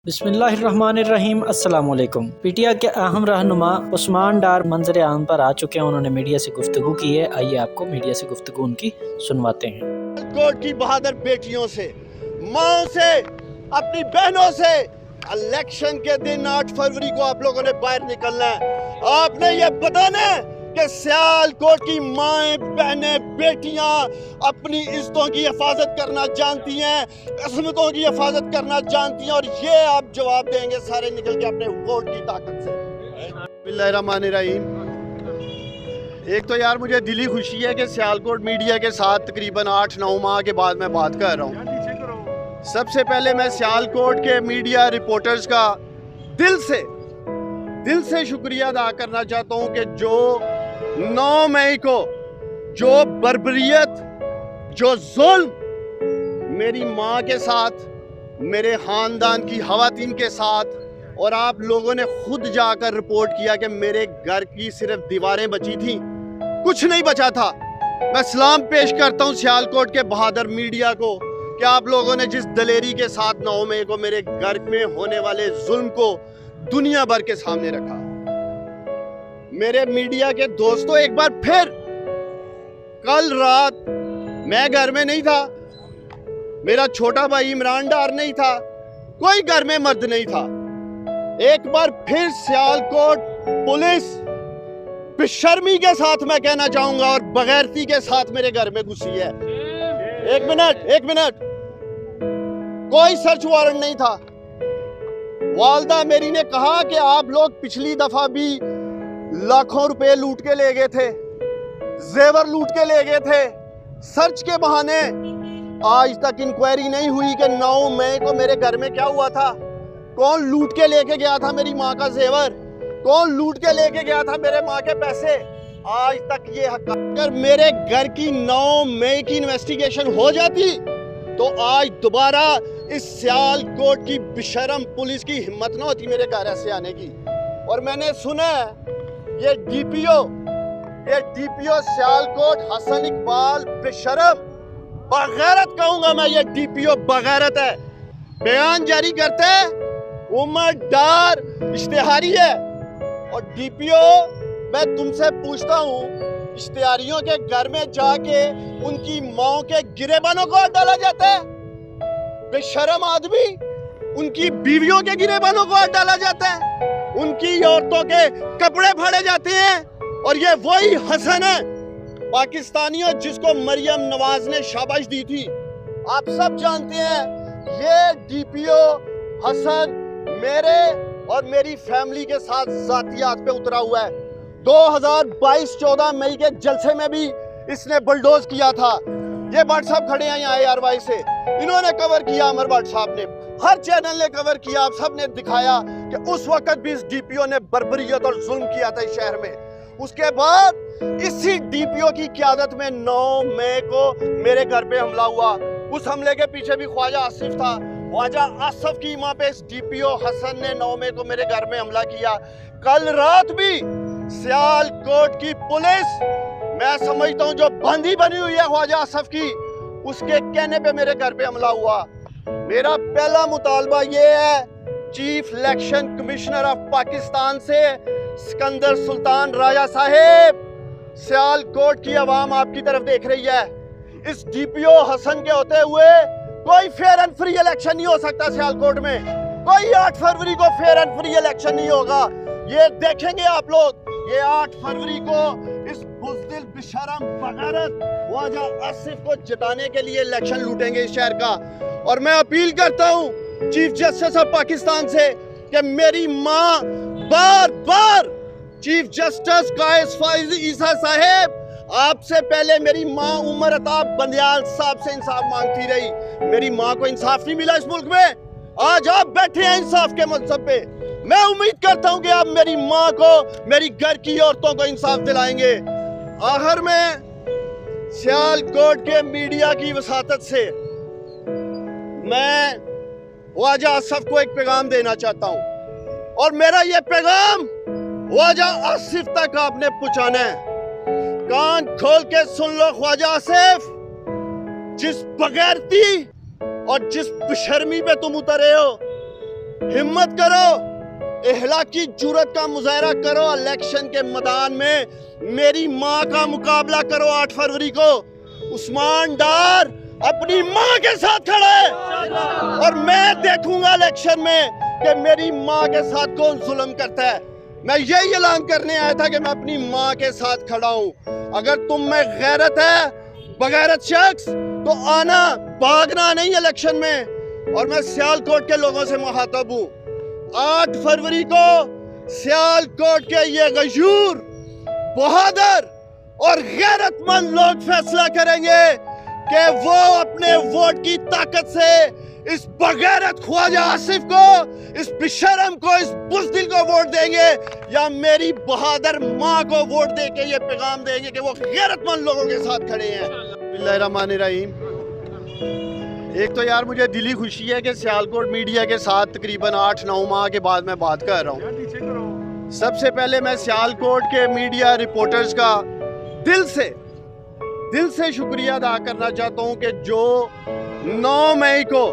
बिस्मिल्लाहिर्रहमानिर्रहीम। अस्सलाम वालेकुम। पीटीआई के अहम रहनुमा उस्मान डार मंजर आम पर आ चुके हैं। उन्होंने मीडिया से गुफ्तगू की है। आइए आपको मीडिया से गुफ्तगू उनकी सुनवाते हैं। कोर्ट की बहादुर बेटियों से, माँ से, अपनी बहनों से इलेक्शन के दिन 8 फरवरी को आप लोगों ने बाहर निकलना है। आपने ये बताना है कि सियालकोट की माएँ, बहनें, बेटियां अपनी इज्जतों की हिफाजत करना जानती हैं, अजमतों की हिफाजत करना जानती हैं, और ये आप जवाब देंगे सारे निकल के अपने वोट की ताकत से। बिस्मिल्लाहिर्रहमानिर्रहीम। एक तो यार मुझे दिली खुशी है कि सियालकोट मीडिया के साथ तकरीबन 8-9 माह के बाद मैं बात कर रहा हूँ। सबसे पहले मैं सियालकोट के मीडिया रिपोर्टर्स का दिल से शुक्रिया अदा करना चाहता हूँ कि जो 9 मई को जो बर्बरियत, जो जुल्म मेरी माँ के साथ, मेरे ख़ानदान की ख़वातीन के साथ, और आप लोगों ने खुद जाकर रिपोर्ट किया कि मेरे घर की सिर्फ दीवारें बची थी, कुछ नहीं बचा था। मैं सलाम पेश करता हूँ सियालकोट के बहादुर मीडिया को कि आप लोगों ने जिस दलेरी के साथ 9 मई को मेरे घर में होने वाले जुल्म को दुनिया भर के सामने रखा। मेरे मीडिया के दोस्तों, एक बार फिर कल रात मैं घर में नहीं था, मेरा छोटा भाई इमरान डार नहीं था, कोई घर में मर्द नहीं था। एक बार फिर सियालकोट पुलिस बेशर्मी के साथ, मैं कहना चाहूंगा, और बगैरती के साथ मेरे घर में घुसी है। एक मिनट, कोई सर्च वारंट नहीं था। वालदा मेरी ने कहा कि आप लोग पिछली दफा भी लाखों रुपए लूट के ले गए थे, जेवर लूट के ले गए थे। सर्च के बहाने आज तक इंक्वायरी नहीं हुई कि 9 मई को मेरे घर में क्या हुआ था, कौन लूट के लेके गया था मेरी माँ का जेवर, कौन लूट के लेके गया था मेरे माँ के पैसे। आज तक ये अगर मेरे घर की 9 मई की इन्वेस्टिगेशन हो जाती तो आज दोबारा इस सियालकोट की बेशरम पुलिस की हिम्मत न होती मेरे घर ऐसे आने की। और मैंने सुना ये डीपीओ सियालकोट हसन इकबाल बेशरम, बगैरत कहूंगा मैं, ये डीपीओ बगैरत है, बयान जारी करता है उमर डार इश्तिहारी है। और डीपीओ, मैं तुमसे पूछता हूँ, इश्तिहारियों के घर में जाके उनकी माओ के गिरेबानों को डाला जाता है? बेशरम आदमी, उनकी बीवियों के गिरेबानों को डाला जाता है, उनकी औरतों के कपड़े फाड़े जाते हैं। और ये वही हसन है पाकिस्तानियों जिसको मरियम नवाज ने शाबाश दी थी। आप सब जानते हैं ये डीपीओ हसन मेरे और मेरी फैमिली के साथ जातियात पे उतरा हुआ है। 2022-14 मई के जलसे में भी इसने बुलडोज किया था। ये भट्ट साहब खड़े हैं यहाँ ARY से, इन्होंने कवर किया, अमर भट्ट साहब ने, हर चैनल ने कवर किया, आप सब ने दिखाया कि उस वक्त भी इस डीपीओ ने बर्बरियत और जुल्म किया था इस शहर में। उसके बाद इसी डीपीओ की क़यादत में 9 मई को मेरे घर पे हमला हुआ। उस हमले के पीछे भी ख्वाजा आसिफ था। ख्वाजा आसिफ की मां पे इस डीपीओ हसन ने 9 मई को मेरे घर में हमला किया। कल रात भी सियालकोट की पुलिस, मैं समझता हूं जो बंदी बनी हुई है ख्वाजा आसिफ की, उसके कहने पे मेरे घर पे हमला हुआ। मेरा पहला मुतालबा ये है chief election commissioner of Pakistan से, सिकंदर सुल्तान राजा साहेब, सियालकोट की आवाम आपकी तरफ देख रही है। इस डीपीओ हसन के होते हुए कोई फेयर एंड फ्री इलेक्शन नहीं हो सकता सियालकोट में। कोई 8 फरवरी को फेयर एंड फ्री इलेक्शन नहीं होगा। ये देखेंगे आप लोग। ये 8 फरवरी को इस बुज़दिल बेशरम बगैरत ख्वाजा आसिफ को जिताने के लिए इलेक्शन लूटेंगे इस शहर का। और मैं अपील करता हूँ चीफ जस्टिस ऑफ पाकिस्तान से कि मेरी माँ बार चीफ जस्टिस कायस फाइज ईसा साहेब, आपसे पहले मेरी माँ उमर अताब बंदियाल साहब से इंसाफ मांगती रही। मेरी माँ को इंसाफ नहीं मिला इस मुल्क में, आज आप बैठे हैं इंसाफ के मनसब पे। मैं उम्मीद करता हूँ कि आप मेरी माँ को, मेरी घर की औरतों को इंसाफ दिलाएंगे। आखिर में सियालकोट के मीडिया की वसातत से मैं ख्वाजा आसिफ को एक पैगाम देना चाहता हूँ, और मेरा ये पैगाम ख्वाजा आसिफ तक आपने पहुंचाना है। कान खोल के सुन लो ख्वाजा आसिफ, जिस बगैरती और जिस बेशर्मी पे तुम उतरे हो, हिम्मत करो, इखलाकी जुर्रत का मुजाहरा करो, इलेक्शन के मैदान में मेरी माँ का मुकाबला करो 8 फरवरी को। उस्मान डार अपनी माँ के साथ खड़ा है और मैं देखूंगा इलेक्शन में कि मेरी माँ के साथ कौन जुल्म करता है। मैं यही ऐलान करने आया था कि मैं अपनी माँ के साथ खड़ा हूँ। अगर तुम में गैरत है, बगैरत शख्स, तो आना, भागना नहीं इलेक्शन में। और मैं सियालकोट के लोगों से मुखातब हूँ, 8 फरवरी को सियालकोट के ये गयूर, बहादुर और गैरतमंद लोग फैसला करेंगे कि वो अपने वोट की ताकत से इस बगैरत ख्वाजा आसिफ को, इस बेशरम को, इस बुज़दिल को वोट देंगे या मेरी बहादुर माँ को वोट देके ये पैगाम देंगे कि वो गैरतमंद लोगों के साथ खड़े हैं। बिस्मिल्लाहिर्रहमानिर्रहीम। एक तो यार मुझे दिली खुशी है कि सियालकोट मीडिया के साथ तकरीबन 8-9 माह के बाद मैं बात कर रहा हूँ। सबसे पहले मैं सियालकोट के मीडिया रिपोर्टर्स का दिल से शुक्रिया अदा करना चाहता हूँ कि जो 9 मई को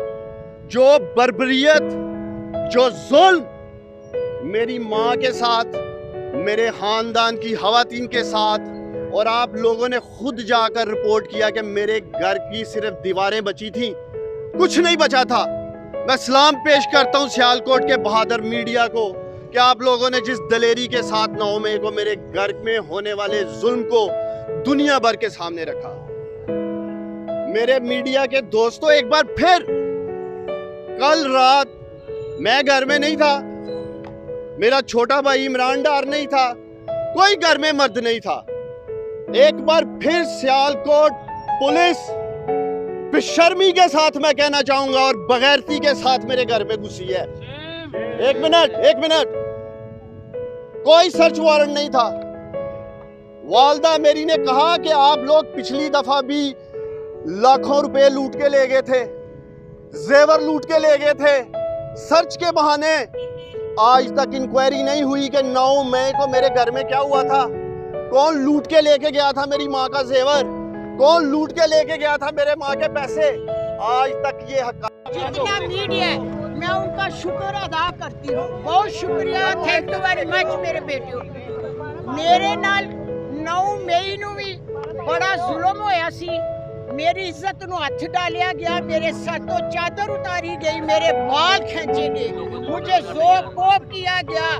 जो बर्बरियत, जो जुल्म मेरी माँ के साथ, मेरे ख़ानदान की ख़वातीन के साथ, और आप लोगों ने खुद जाकर रिपोर्ट किया कि मेरे घर की सिर्फ दीवारें बची थी, कुछ नहीं बचा था। मैं सलाम पेश करता हूँ सियालकोट के बहादुर मीडिया को कि आप लोगों ने जिस दलेरी के साथ 9 मई को मेरे घर में होने वाले जुल्म को दुनिया भर के सामने रखा। मेरे मीडिया के दोस्तों, एक बार फिर, कल रात मैं घर में नहीं था, मेरा छोटा भाई इमरान डार नहीं था, कोई घर में मर्द नहीं था। एक बार फिर सियालकोट पुलिस बेशर्मी के साथ, मैं कहना चाहूंगा, और बगैरती के साथ मेरे घर में घुसी है। एक मिनट, कोई सर्च वारंट नहीं था। वालदा मेरी ने कहा कि आप लोग पिछली दफा भी लाखों रुपए लूट के ले गए थे, जेवर लूट के ले गए थे, सर्च के बहाने। आज तक इंक्वायरी नहीं हुई कि 9 मई को मेरे घर में क्या हुआ था, कौन लूट के लेके गया था मेरी माँ का जेवर, कौन लूट के लेके गया था मेरे माँ के पैसे। आज तक ये जितना मीडिया है, मैं उनका शुक्र अदा करती हूँ। बहुत शुक्रिया, थैंक यू वेरी मच मेरे बेटियों। मेरे नाल 9 मई ਨੂੰ भी बड़ा जुल्म होया सी, मेरी इज्जत ਨੂੰ हथ डालिया गया, मेरे सर तो चादर उतारी गई, मेरे बाल खींचे गए, मुझे जोर कोप किया गया,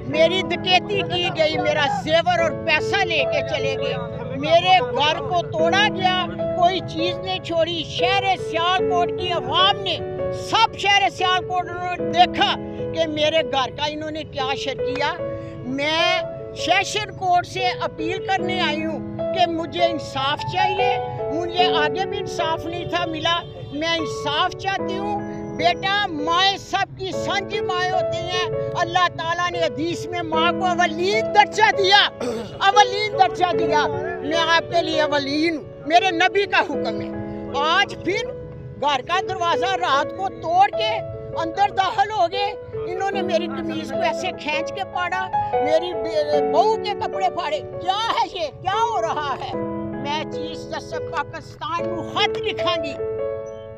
मेरी डकैती की गई, मेरा जेवर और पैसा लेके चले गए, मेरे घर को तोड़ा गया, कोई चीज नहीं छोड़ी। शहर सियालकोट की अवाम ने, सब शहर सियालकोट ने देखा कि मेरे घर का इन्होंने क्या शर किया। मैं सेशन कोर्ट से अपील करने आई हूँ कि मुझे इंसाफ चाहिए, मुझे आगे भी इंसाफ नहीं था मिला, मैं इंसाफ चाहती हूँ। बेटा, माएँ सबकी सांझी माएँ होती हैं। अल्लाह ताला ने हदीस में माँ को अवलीन दर्जा दिया, अवलीन दर्जा दिया। मैं आपके लिए अवलीन, मेरे नबी का हुक्म है। आज फिर घर का दरवाजा रात को तोड़ के अंदर दाखिल हो गए, इन्होंने मेरी कमीज को ऐसे खींच के फाड़ा, मेरी बहू के कपड़े फाड़े। क्या है ये, क्या हो रहा है? मैं चीफ जस्टिस पाकिस्तान को खत लिखांगी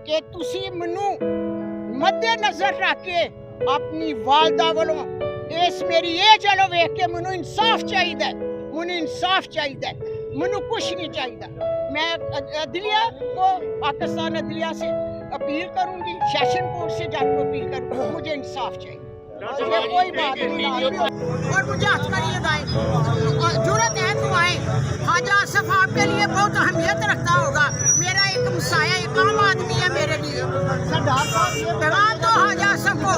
कि तुसी मनु मद्देनजर रख के अपनी वालदा वालों इस मेरी ये चलो वेख के मनु इंसाफ चाहिए, मुझे इंसाफ चाहिए, मनु कुछ नहीं चाहिए। मैं अदलिया को, पाकिस्तान अदलिया से अपील करूंगी, सेशन कोर्ट से जाकर अपील करूंगी, मुझे इंसाफ चाहिए। ये कोई बात नहीं, और मुझे हथकड़ी लगाए, जरूरत है तो आए। ख्वाजा आसिफ आपके लिए बहुत अहमियत रखता होगा, मेरा एक मुसाया, एक आम आदमी है मेरे लिए। पैगाम तो ख्वाजा आसिफ को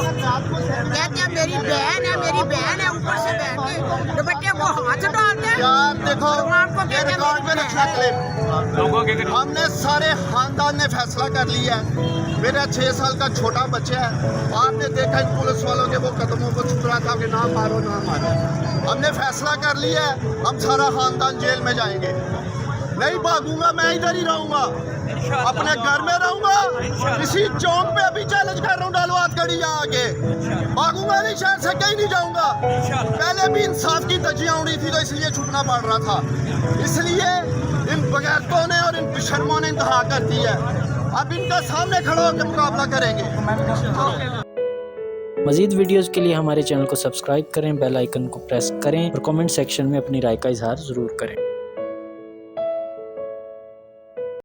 कहते हैं, मेरी बहन है, मेरी बहन है, ऊपर से बहन के दुपट्टे को हाथ डालते हैं। देखो, आपको ये रिकॉर्ड में रखना क्लिप। हमने सारे खानदान ने फैसला कर लिया है। मेरा 6 साल का छोटा बच्चा है, आपने देखा इन पुलिस वालों के वो कदमों को छू रहा था कि ना मारो ना मारो। हमने फैसला कर लिया है, हम सारा खानदान जेल में जाएंगे। नहीं भागूंगा, मैं इधर ही रहूंगा, अपने घर में रहूंगा। इसी चौक पे अभी चैलेंज कर रहा हूँ, डालो हाथ कड़ी यहाँ आके। भागूंगा नहीं, शहर से कहीं नहीं जाऊंगा। पहले भी इंसाफ की धज्जियां उड़ी थी तो इसलिए छुपना पड़ रहा था, इसलिए इन बगैरतों ने और इन बेशर्मों ने इंतहा कर दी है। अब इनका सामने खड़ा होकर मुकाबला करेंगे। मज़ीद वीडियोज़ के लिए हमारे चैनल को सब्सक्राइब करें, बेल आइकन को प्रेस करें और कमेंट सेक्शन में अपनी राय का इजहार ज़रूर करें।